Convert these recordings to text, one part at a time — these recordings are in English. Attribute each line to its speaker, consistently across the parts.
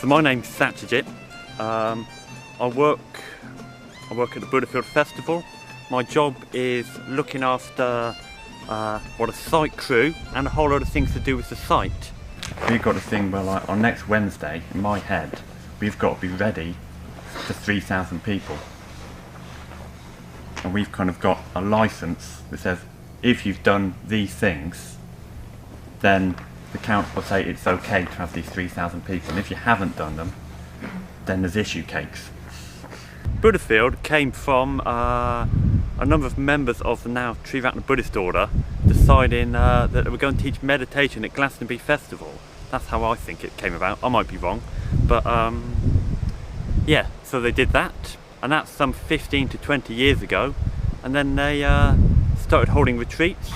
Speaker 1: So my name's Satyajit. I work at the Buddhafield Festival. My job is looking after a site crew and a whole lot of things to do with the site. We've got a thing where, like, on next Wednesday, in my head, we've got to be ready for 3,000 people. And we've kind of got a license that says, if you've done these things, then the council will say it's okay to have these 3,000 people. And if you haven't done them, then there's issue cakes. Buddhafield came from a number of members of the now Triratna Buddhist order deciding that they were going to teach meditation at Glastonbury Festival. That's how I think it came about. I might be wrong, but yeah, so they did that, and that's some 15 to 20 years ago. And then they started holding retreats,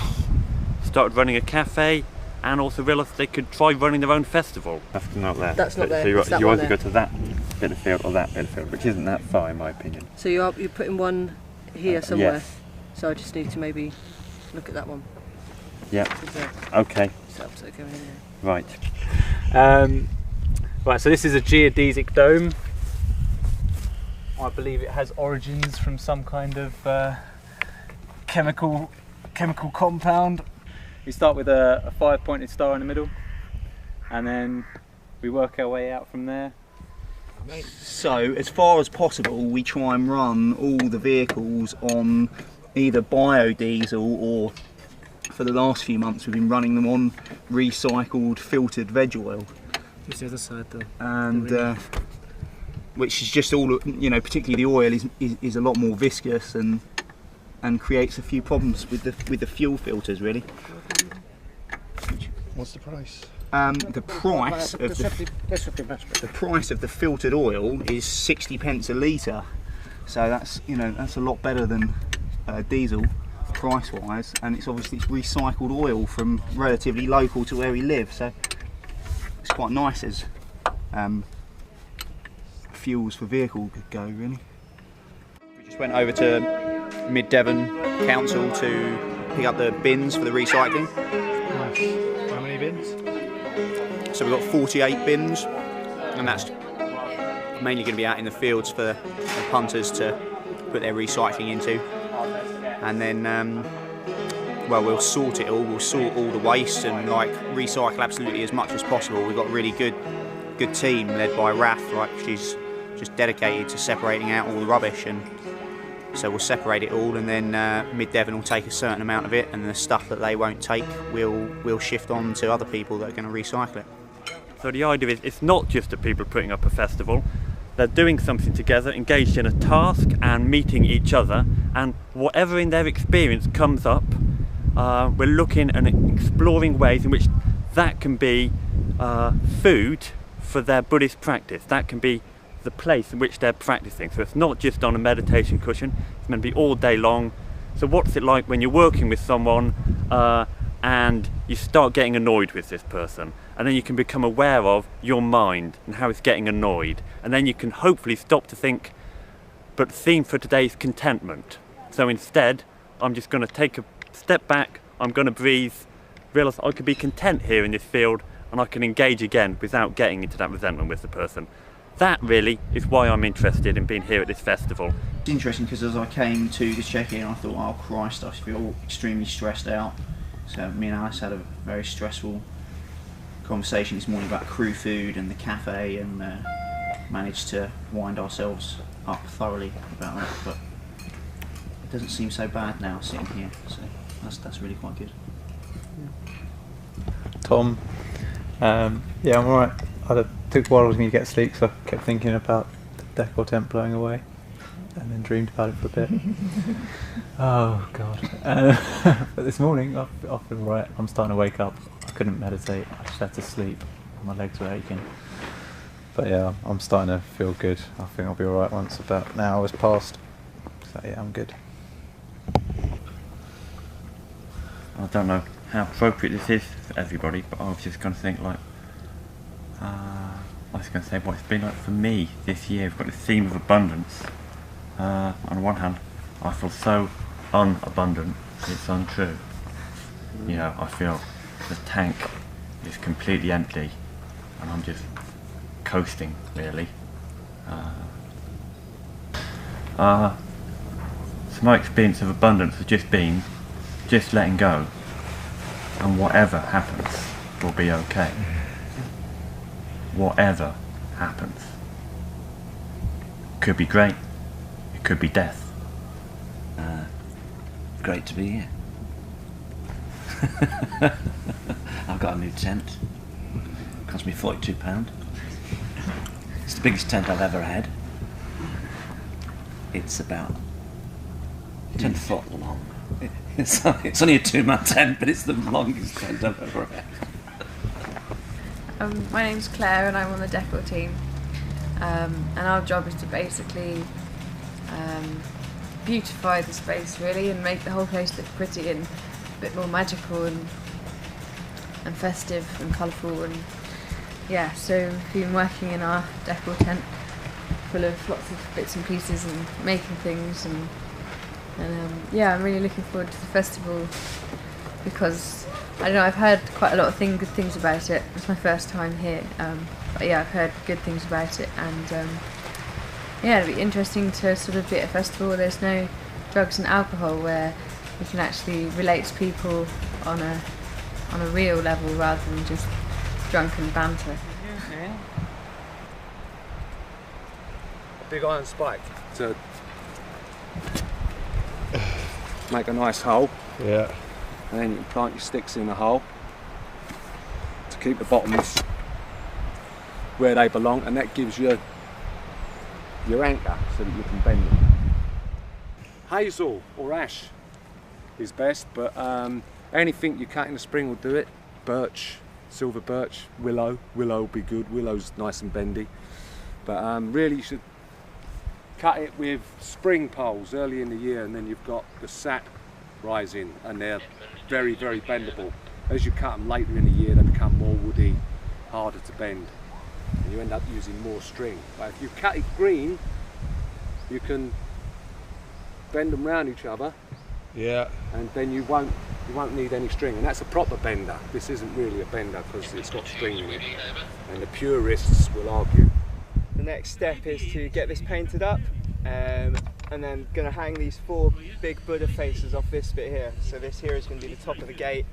Speaker 1: started running a cafe, and also realised they could try running their own festival. That's not there.
Speaker 2: That's not there.
Speaker 1: So you either go to that bit of field or that bit of field, which isn't that far in my opinion.
Speaker 2: So you're putting one here somewhere?
Speaker 1: Yes.
Speaker 2: So I just need to maybe look at that one.
Speaker 1: Yeah. Okay.
Speaker 2: So going in there.
Speaker 1: Right.
Speaker 3: Right, so this is a geodesic dome. I believe it has origins from some kind of chemical compound. We start with a 5-pointed star in the middle, and then we work our way out from there.
Speaker 4: So, as far as possible, we try and run all the vehicles on either biodiesel, or for the last few months we've been running them on recycled filtered veg oil.
Speaker 3: What's the other side though?
Speaker 4: And which is just all, you know, particularly the oil is a lot more viscous and creates a few problems with the fuel filters, really.
Speaker 5: What's the price?
Speaker 4: The price of the filtered oil is 60p a litre, so that's, you know, that's a lot better than diesel price-wise, and it's recycled oil from relatively local to where we live, so it's quite nice as fuels for vehicle could go, really. We just went over to Mid Devon Council to pick up the bins for the recycling.
Speaker 5: Nice. How many bins?
Speaker 4: So we've got 48 bins, and that's mainly going to be out in the fields for the punters to put their recycling into. And then, well, we'll sort it all. We'll sort all the waste and, like, recycle absolutely as much as possible. We've got a really good team led by Raf. Like, she's just dedicated to separating out all the rubbish, and so we'll separate it all, and then Mid Devon will take a certain amount of it, and the stuff that they won't take, we'll shift on to other people that are going to recycle it.
Speaker 1: So the idea is, it's not just that people are putting up a festival. They're doing something together, engaged in a task and meeting each other, and whatever in their experience comes up, we're looking and exploring ways in which that can be food for their Buddhist practice. That can be the place in which they're practicing. So it's not just on a meditation cushion, it's meant to be all day long. So what's it like when you're working with someone and you start getting annoyed with this person, and then you can become aware of your mind and how it's getting annoyed, and then you can hopefully stop to think, but the theme for today is contentment. So instead, I'm just going to take a step back, I'm going to breathe, realise I could be content here in this field, and I can engage again without getting into that resentment with the person. That really is why I'm interested in being here at this festival.
Speaker 4: It's interesting because as I came to this check-in, I thought, oh Christ, I feel extremely stressed out. So me and Alice had a very stressful conversation this morning about crew food and the cafe, and managed to wind ourselves up thoroughly about that. But it doesn't seem so bad now sitting here, so that's really quite good.
Speaker 3: Tom, yeah, I'm alright. It took a while for me to get sleep, so I kept thinking about the decor tent blowing away, and then dreamed about it for a bit. Oh god. But this morning I feel right. I'm starting to wake up. I couldn't meditate, I just had to sleep. My legs were aching. But yeah, I'm starting to feel good. I think I'll be alright once about an hour's passed. So yeah, I'm good.
Speaker 1: I don't know how appropriate this is for everybody, but I was just going to think, like, I was going to say what it's been like for me this year. We've got this theme of abundance. On the one hand, I feel so unabundant, it's untrue. You know, I feel the tank is completely empty, and I'm just coasting, really. So my experience of abundance has just been just letting go, and whatever happens will be okay. Whatever happens. Could be great, it could be death.
Speaker 6: Great to be here. I've got a new tent. Cost me £42. It's the biggest tent I've ever had. It's about 10 foot long. It's only a 2-man tent, but it's the longest tent I've ever had.
Speaker 7: My name's Claire and I'm on the decor team. And our job is to basically beautify the space really and make the whole place look pretty and a bit more magical and festive and colourful. And yeah, so we've been working in our decor tent full of lots of bits and pieces and making things, and yeah, I'm really looking forward to the festival because I don't know, I've heard quite a lot of good things about it. It's my first time here, but yeah, I've heard good things about it, and yeah, it'll be interesting to sort of be at a festival where there's no drugs and alcohol, where we can actually relate to people on a real level rather than just drunken banter.
Speaker 8: Big iron spike to make a nice hole.
Speaker 5: Yeah.
Speaker 8: And then you can plant your sticks in the hole to keep the bottoms where they belong, and that gives you your anchor so that you can bend them. Hazel or ash is best, but anything you cut in the spring will do it. Birch, silver birch, willow will be good. Willow's nice and bendy, but really you should cut it with spring poles early in the year, and then you've got the sap rising and they're very, very bendable. As you cut them later in the year, they become more woody, harder to bend, and you end up using more string. But if you cut it green, you can bend them round each other.
Speaker 5: Yeah.
Speaker 8: And then you won't need any string, and that's a proper bender. This isn't really a bender because it's got string in it, and the purists will argue.
Speaker 9: The next step is to get this painted up, and then going to hang these 4 big Buddha faces off this bit here. So this here is going to be the top of the gate.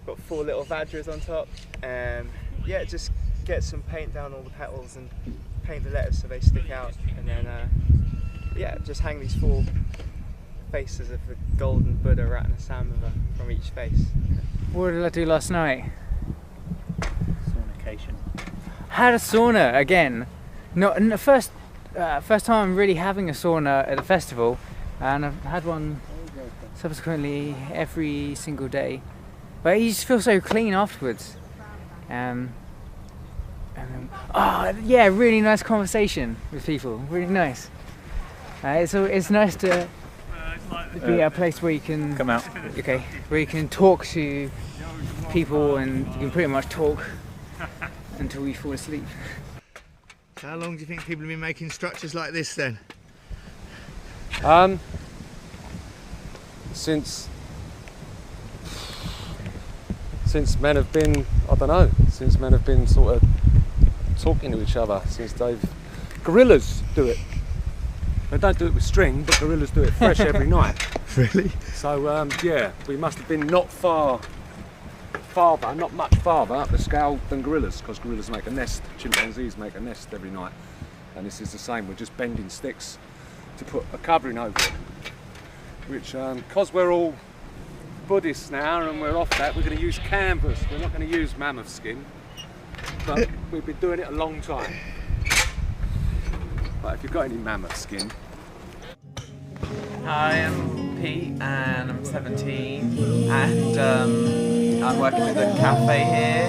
Speaker 9: Got 4 little Vajras on top. Yeah, just get some paint down all the petals and paint the letters so they stick out, and then yeah, just hang these 4 faces of the golden Buddha Ratnasambhava from each face.
Speaker 10: What did I do last night?
Speaker 3: Fornication.
Speaker 10: Had a sauna again. Not the first time I'm really having a sauna at a festival, and I've had one subsequently every single day. But you just feel so clean afterwards. And then, oh yeah, really nice conversation with people. Really nice. It's nice to be at a place where you can
Speaker 3: come out.
Speaker 10: Okay, where you can talk to people, and you can pretty much talk until you fall asleep.
Speaker 11: How long do you think people have been making structures like this then?
Speaker 8: Since men have been, I don't know, since men have been sort of talking to each other, since gorillas do it. They don't do it with string, but gorillas do it fresh every night.
Speaker 11: Really?
Speaker 8: So yeah, we must have been not much farther up the scale than gorillas, because gorillas make a nest, chimpanzees make a nest every night, and this is the same. We're just bending sticks to put a covering over it, which because we're all Buddhists now and we're off that, we're going to use canvas. We're not going to use mammoth skin, but we've been doing it a long time. But if you've got any mammoth skin.
Speaker 12: Hi, I'm Pete and I'm 17, and I'm working with a cafe here.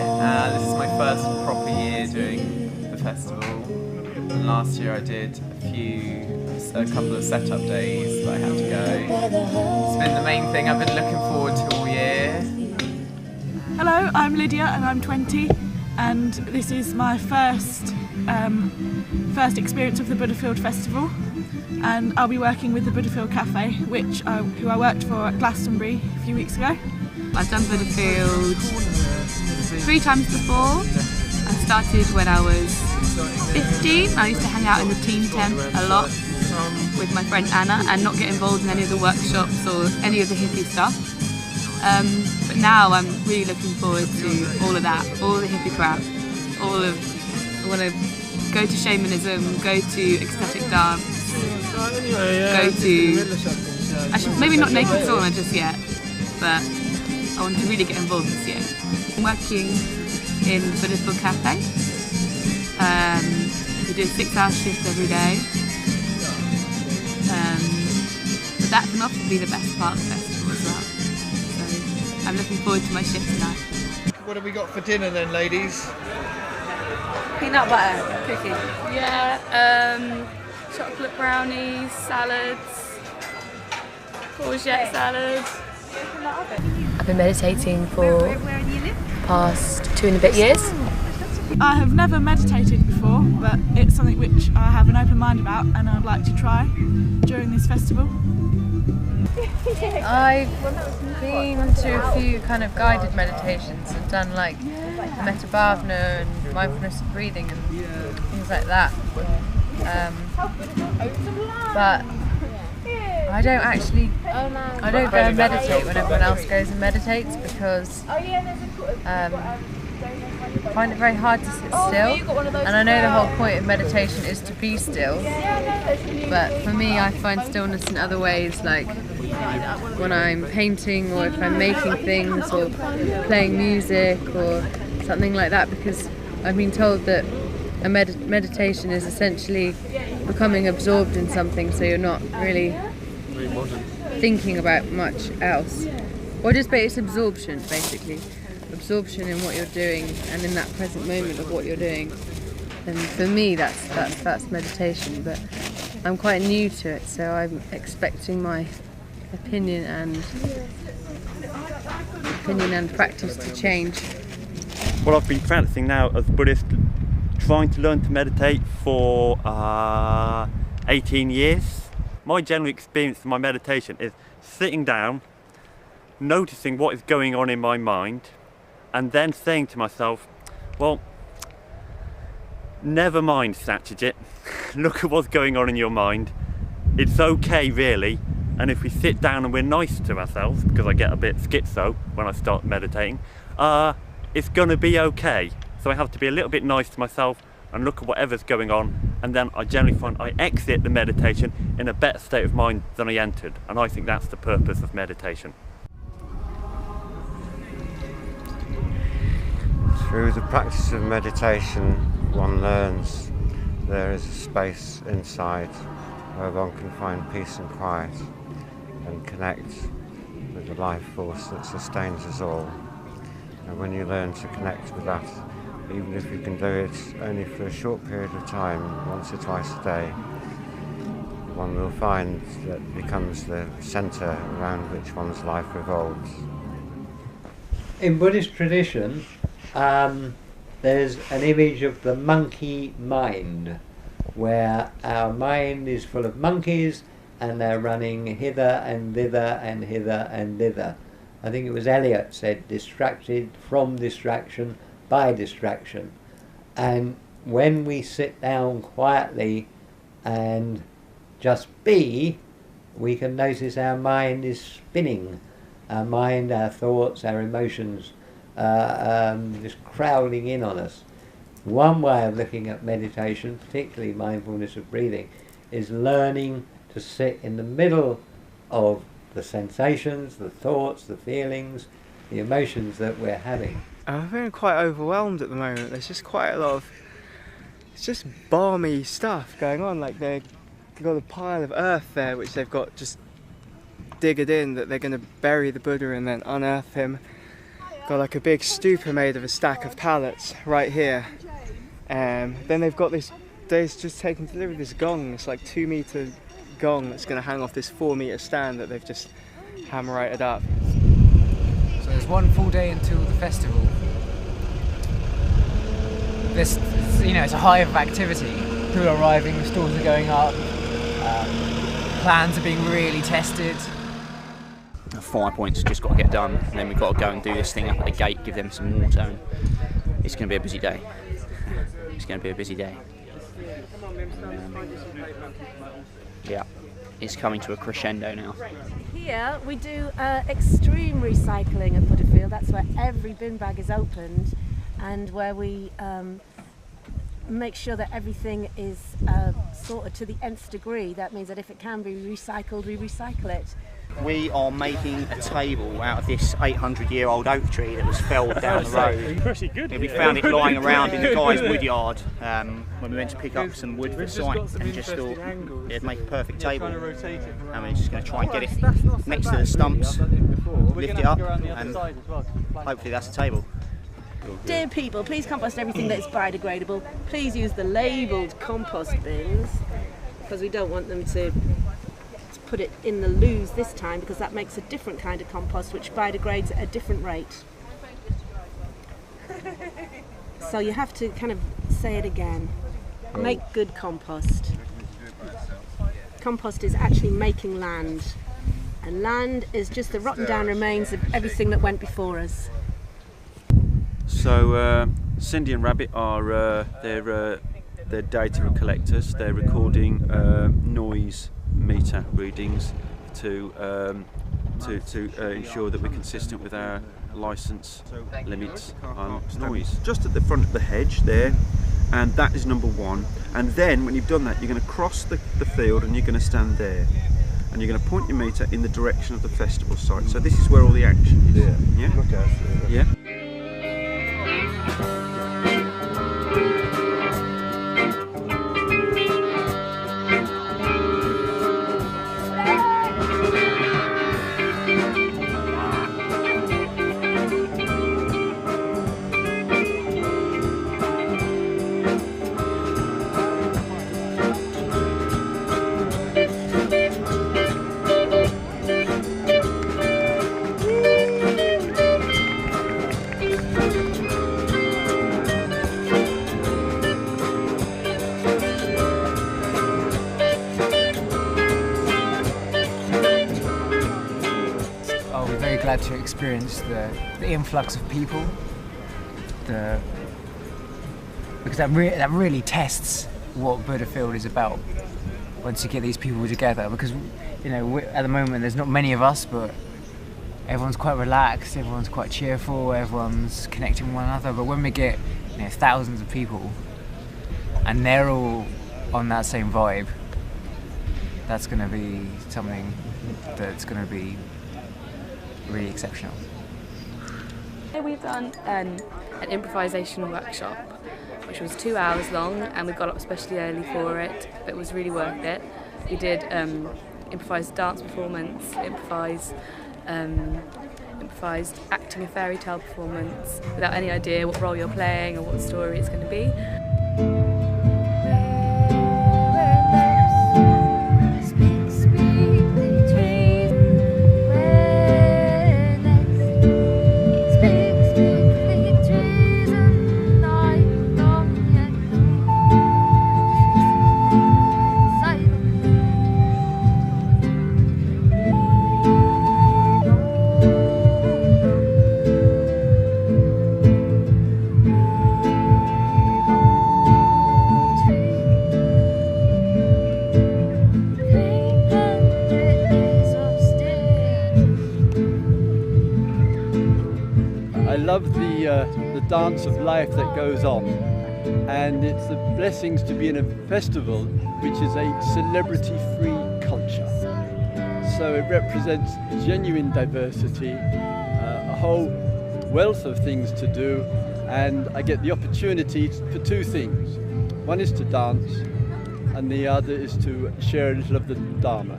Speaker 12: This is my first proper year doing the festival, and last year I did a couple of setup days, but I had to go. It's been the main thing I've been looking forward to all year.
Speaker 13: Hello, I'm Lydia and I'm 20, and this is my first experience of the Buddhafield Festival, and I'll be working with the Buddhafield Cafe, who I worked for at Glastonbury a few weeks ago.
Speaker 14: I've done Buddhafield 3 times before, I started when I was 15. I used to hang out in the teen tent a lot with my friend Anna and not get involved in any of the workshops or any of the hippie stuff. But now I'm really looking forward to all of that, all the hippie crap, I want to go to shamanism, go to ecstatic dance, go to, maybe not naked sauna just yet, but I want to really get involved this year. I'm working in the Buddhism Cafe. We do a 6-hour shift every day. But that can often be the best part of the festival as well. So I'm looking forward to my shift tonight.
Speaker 11: What have we got for dinner then, ladies?
Speaker 14: Peanut butter cookie. Yeah, chocolate brownies, salads, courgette salads.
Speaker 7: I've been meditating for the past 2 and a bit years.
Speaker 13: I have never meditated before, but it's something which I have an open mind about and I'd like to try during this festival.
Speaker 7: I've been to a few kind of guided meditations and done like Metta Bhavana and mindfulness of breathing and things like that. But I don't go and meditate when everyone else goes and meditates because I find it very hard to sit still, and I know the whole point of meditation is to be still, but for me I find stillness in other ways, like when I'm painting or if I'm making things or playing music or something like that, because I've been told that a meditation is essentially becoming absorbed in something, so you're not really thinking about much else, or just it's absorption, basically absorption in what you're doing and in that present moment of what you're doing. And for me that's meditation, but I'm quite new to it, so I'm expecting my opinion and practice to change.
Speaker 1: Well, I've been practicing now as a Buddhist, trying to learn to meditate for 18 years. My general experience of my meditation is sitting down, noticing what is going on in my mind, and then saying to myself, well, never mind Satyajit, look at what's going on in your mind, it's okay really, and if we sit down and we're nice to ourselves, because I get a bit schizo when I start meditating, it's gonna be okay. So I have to be a little bit nice to myself and look at whatever's going on, and then I generally find I exit the meditation in a better state of mind than I entered, and I think that's the purpose of meditation.
Speaker 15: Through the practice of meditation, one learns there is a space inside where one can find peace and quiet and connect with the life force that sustains us all. And when you learn to connect with that, even if you can do it only for a short period of time, once or twice a day, one will find that becomes the centre around which one's life revolves.
Speaker 16: In Buddhist tradition, there's an image of the monkey mind, where our mind is full of monkeys and they're running hither and thither and hither and thither. I think it was Eliot said, distracted from distraction by distraction. And when we sit down quietly and just be, we can notice our mind is spinning. Our mind, our thoughts, our emotions just crowding in on us. One way of looking at meditation, particularly mindfulness of breathing, is learning to sit in the middle of the sensations, the thoughts, the feelings, the emotions that we're having.
Speaker 9: I'm feeling quite overwhelmed at the moment. There's just quite a lot of, it's just balmy stuff going on. Like they've got a pile of earth there which they've got just digged in, that they're going to bury the Buddha and then unearth him. Got like a big stupa made of a stack of pallets right here. Then they've got this, they've just taken delivery of this gong, this like 2-metre gong that's going to hang off this 4-metre stand that they've just hammerited up.
Speaker 10: So there's one full day until the festival. This, it's a hive of activity. People are arriving, the stores are going up, plans are being really tested.
Speaker 4: 5 points just got to get done, and then we've got to go and do this thing up at the gate, give them some water, and it's going to be a busy day. it's going to be a busy day. Yeah, it's coming to a crescendo now.
Speaker 17: Here we do extreme recycling at Butterfield. That's where every bin bag is opened and where we make sure that everything is sorted to the nth degree. That means that if it can be recycled, we recycle it.
Speaker 4: We are making a table out of this 800-year-old oak tree that was felled down the road.
Speaker 5: Pretty good.
Speaker 4: We found it lying around in the guy's woodyard when we went to pick up some wood for the site, and just thought it'd make a perfect table. And we're just going to try and get it next to the stumps, lift it up, and hopefully that's the table.
Speaker 17: Dear people, please compost everything that is biodegradable. Please use the labelled compost bins, because we don't want them to put it in the loos this time, because that makes a different kind of compost which biodegrades at a different rate. So you have to kind of say it again. Make good compost. Compost is actually making land, and land is just the rotten down remains of everything that went before us.
Speaker 1: So Cindy and Rabbit are they're data collectors. They're recording noise meter readings to ensure that we're consistent with our licence limits on noise. Just at the front of the hedge there, and that is number one. And then when you've done that, you're going to cross the field and you're going to stand there. And you're going to point your meter in the direction of the festival site. So this is where all the action is. Yeah?
Speaker 5: Look at it.
Speaker 1: Yeah?
Speaker 10: Glad to experience the influx of people, because that really tests what Butterfield is about. Once you get these people together, because you know at the moment there's not many of us, but everyone's quite relaxed, everyone's quite cheerful, everyone's connecting with one another. But when we get thousands of people and they're all on that same vibe, that's going to be something that's going to be really exceptional.
Speaker 14: We've done an improvisation workshop, which was 2 hours long, and we got up especially early for it, but it was really worth it. We did improvised dance performance, improvised acting a fairy tale performance without any idea what role you're playing or what story it's going to be.
Speaker 18: I love the dance of life that goes on, and it's the blessings to be in a festival which is a celebrity-free culture. So it represents genuine diversity, a whole wealth of things to do, and I get the opportunity for two things. One is to dance, and the other is to share a little of the Dharma.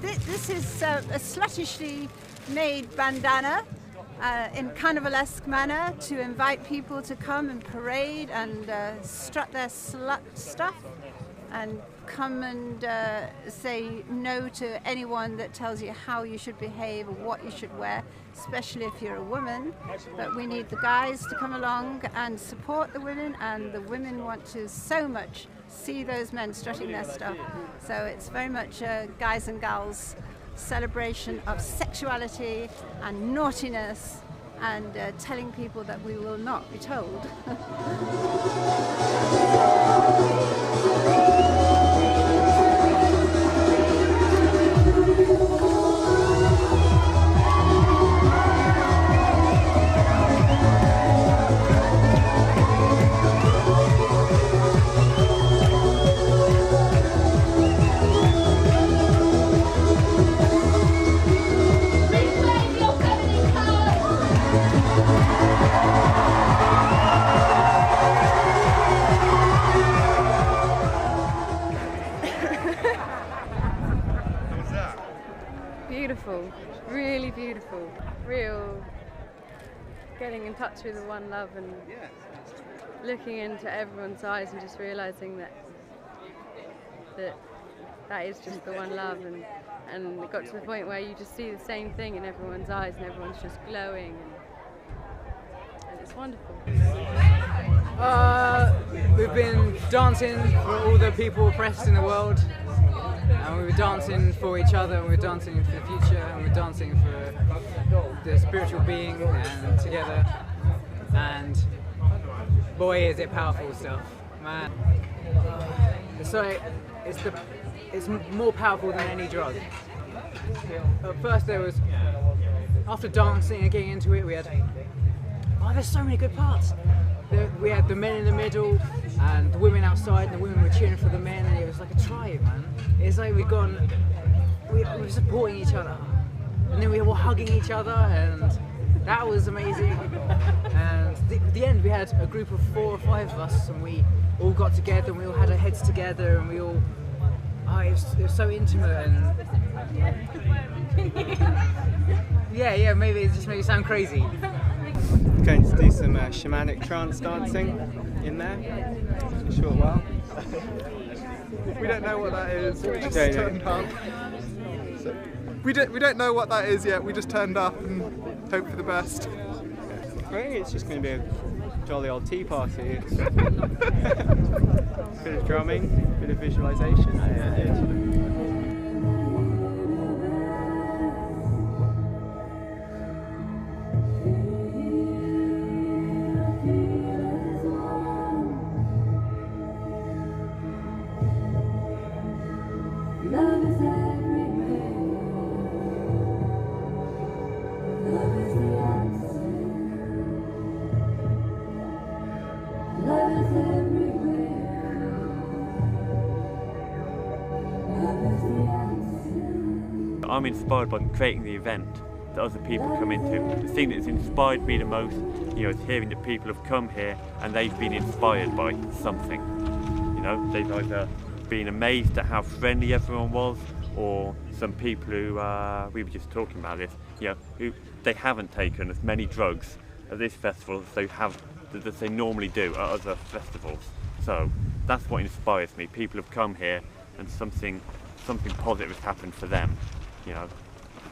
Speaker 19: This is a sluttishly made bandana in carnivalesque manner to invite people to come and parade and strut their slut stuff and come and say no to anyone that tells you how you should behave or what you should wear, especially if you're a woman. But we need the guys to come along and support the women, and the women want to so much see those men strutting their stuff. So it's very much a guys and gals celebration of sexuality and naughtiness and telling people that we will not be told.
Speaker 20: Beautiful, really beautiful, real getting in touch with the one love and looking into everyone's eyes and just realising that is just the one love, and it got to the point where you just see the same thing in everyone's eyes and everyone's just glowing and it's wonderful.
Speaker 10: We've been dancing for all the people oppressed in the world. And we were dancing for each other, and we were dancing for the future, and we were dancing for the spiritual being and together. And boy, is it powerful stuff, man. So it's more powerful than any drug. At first after dancing and getting into it, we had, there's so many good parts. We had the men in the middle and the women outside, and the women were cheering for the men, and it was like a tribe, man. It's like we were supporting each other, and then we were hugging each other, and that was amazing. And at the end we had a group of 4 or 5 of us, and we all got together, and we all had our heads together, and we all, it was so intimate, and yeah, maybe it just made me sound crazy.
Speaker 9: Going to do some shamanic trance dancing in there for a short while.
Speaker 21: We don't know what that is. We just turned up. So, we don't know what that is yet. We just turned up and hope for the best.
Speaker 9: I think it's just going to be a jolly old tea party. It's bit of drumming, bit of visualisation.
Speaker 1: I'm inspired by creating the event that other people come into. The thing that's inspired me the most, is hearing that people have come here and they've been inspired by something. They've either been amazed at how friendly everyone was, or some people who, we were just talking about this, who they haven't taken as many drugs at this festival as they normally do at other festivals. So that's what inspires me. People have come here and something positive has happened for them.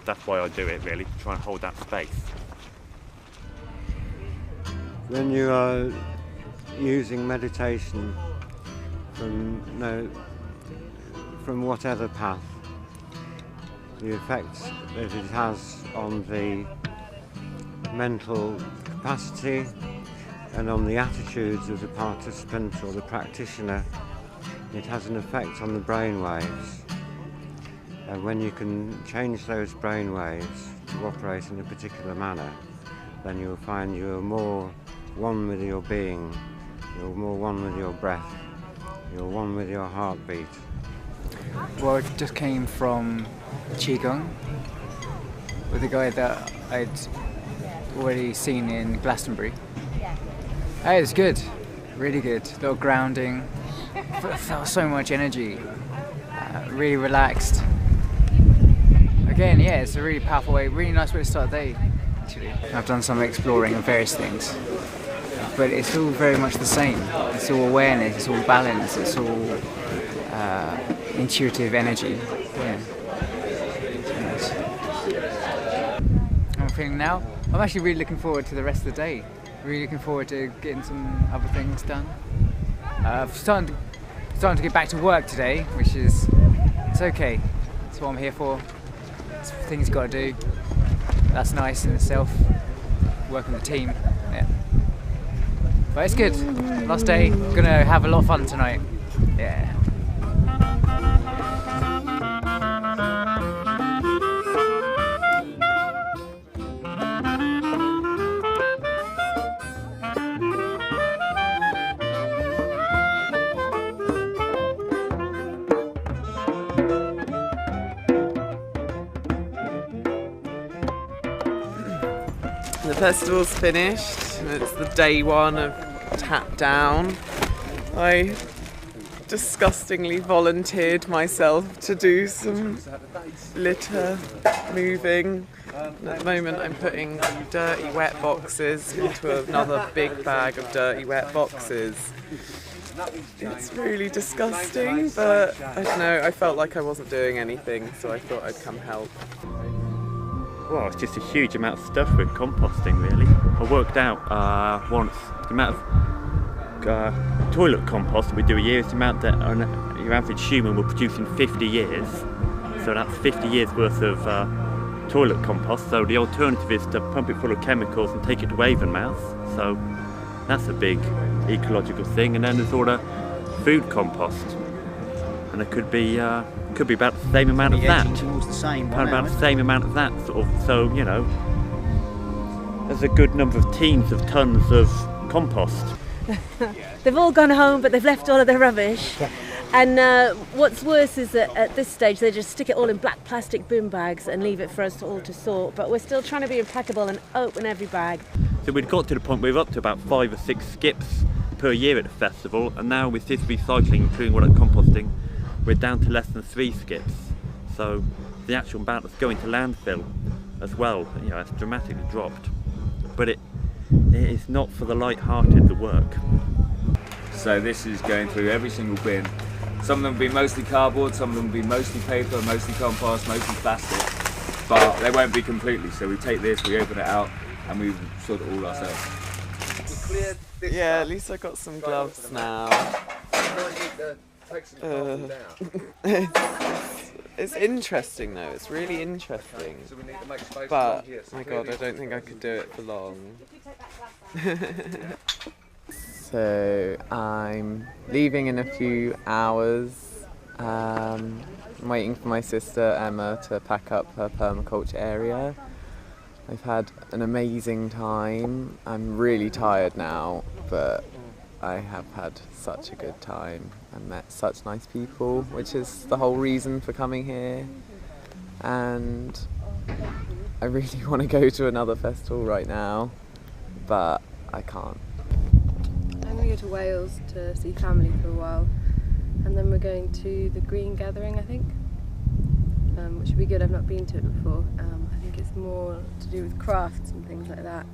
Speaker 1: That's why I do it, really, to try and hold that space.
Speaker 15: When you are using meditation from whatever path, the effect that it has on the mental capacity and on the attitudes of the participant or the practitioner, it has an effect on the brain waves. And when you can change those brain waves to operate in a particular manner, then you'll find you're more one with your being, you're more one with your breath, you're one with your heartbeat.
Speaker 10: Well, I just came from Qigong with a guy that I'd already seen in Glastonbury. It was good, really good. A little grounding, felt so much energy, really relaxed. Again, yeah, it's a really powerful way, really nice way to start the day, actually. I've done some exploring of various things, but it's all very much the same. It's all awareness, it's all balance, it's all intuitive energy. Yeah. Nice. I'm feeling now, I'm actually really looking forward to the rest of the day. Really looking forward to getting some other things done. Starting to get back to work today, which is, it's okay. That's what I'm here for. It's things you've got to do. That's nice in itself. working with the team. Yeah. But it's good. Last day, gonna have a lot of fun tonight. Yeah.
Speaker 12: The festival's finished and it's the day one of Tap Down. I disgustingly volunteered myself to do some litter moving. At the moment I'm putting dirty wet boxes into another big bag of dirty wet boxes. It's really disgusting, but I don't know, I felt like I wasn't doing anything, so I thought I'd come help.
Speaker 1: Well, it's just a huge amount of stuff with composting, really. I worked out once the amount of toilet compost we do a year is the amount that your average human will produce in 50 years. So that's 50 years worth of toilet compost. So the alternative is to pump it full of chemicals and take it to Avonmouth. So that's a big ecological thing. And then there's all the food compost, and it could be about the same amount of that.
Speaker 2: Towards the same one,
Speaker 1: about the same amount of that sort of. So you know, there's a good number of teams of tons of compost.
Speaker 17: They've all gone home, but they've left all of their rubbish. And what's worse is that at this stage they just stick it all in black plastic bin bags and leave it for us all to sort. But we're still trying to be impeccable and open every bag.
Speaker 1: So we'd got to the point where we're up to about 5 or 6 skips per year at the festival, and now with this recycling, including all that composting, we're down to less than 3 skips. So the actual amount that's going to landfill as well, you know, it's dramatically dropped. But it is not for the light-hearted, the work.
Speaker 22: So this is going through every single bin. Some of them will be mostly cardboard, some of them will be mostly paper, mostly compost, mostly plastic, but they won't be completely. So we take this, we open it out, and we sort it all ourselves.
Speaker 12: Yeah, at least I got some gloves now. It's interesting though, it's really interesting. But, my god, I don't think I could do it for long. So, I'm leaving in a few hours. I'm waiting for my sister Emma to pack up her permaculture area. I've had an amazing time. I'm really tired now, but I have had such a good time and met such nice people, which is the whole reason for coming here. And I really want to go to another festival right now, but I can't.
Speaker 20: I'm going to go to Wales to see family for a while, and then we're going to the Green Gathering, I think, which would be good. I've not been to it before. I think it's more to do with crafts and things like that.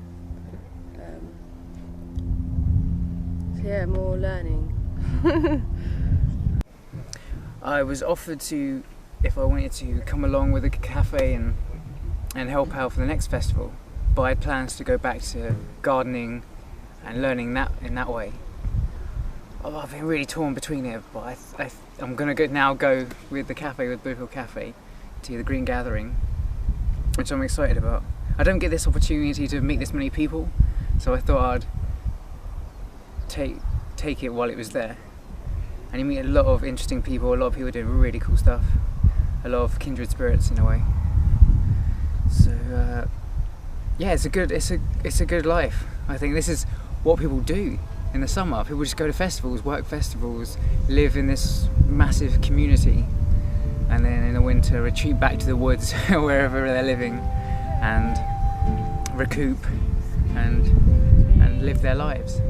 Speaker 20: So yeah, more learning.
Speaker 10: I was offered to, if I wanted to, come along with a cafe and help out for the next festival, but I had plans to go back to gardening and learning that in that way. Oh, I've been really torn between it, but I'm going to go with the cafe, with Buddhism Cafe, to the Green Gathering, which I'm excited about. I don't get this opportunity to meet this many people, so I thought I'd take it while it was there. And you meet a lot of interesting people, a lot of people doing really cool stuff, a lot of kindred spirits in a way. So yeah, it's a good life. I think this is what people do in the summer. People just go to festivals, work festivals, live in this massive community, and then in the winter retreat back to the woods wherever they're living and recoup and live their lives.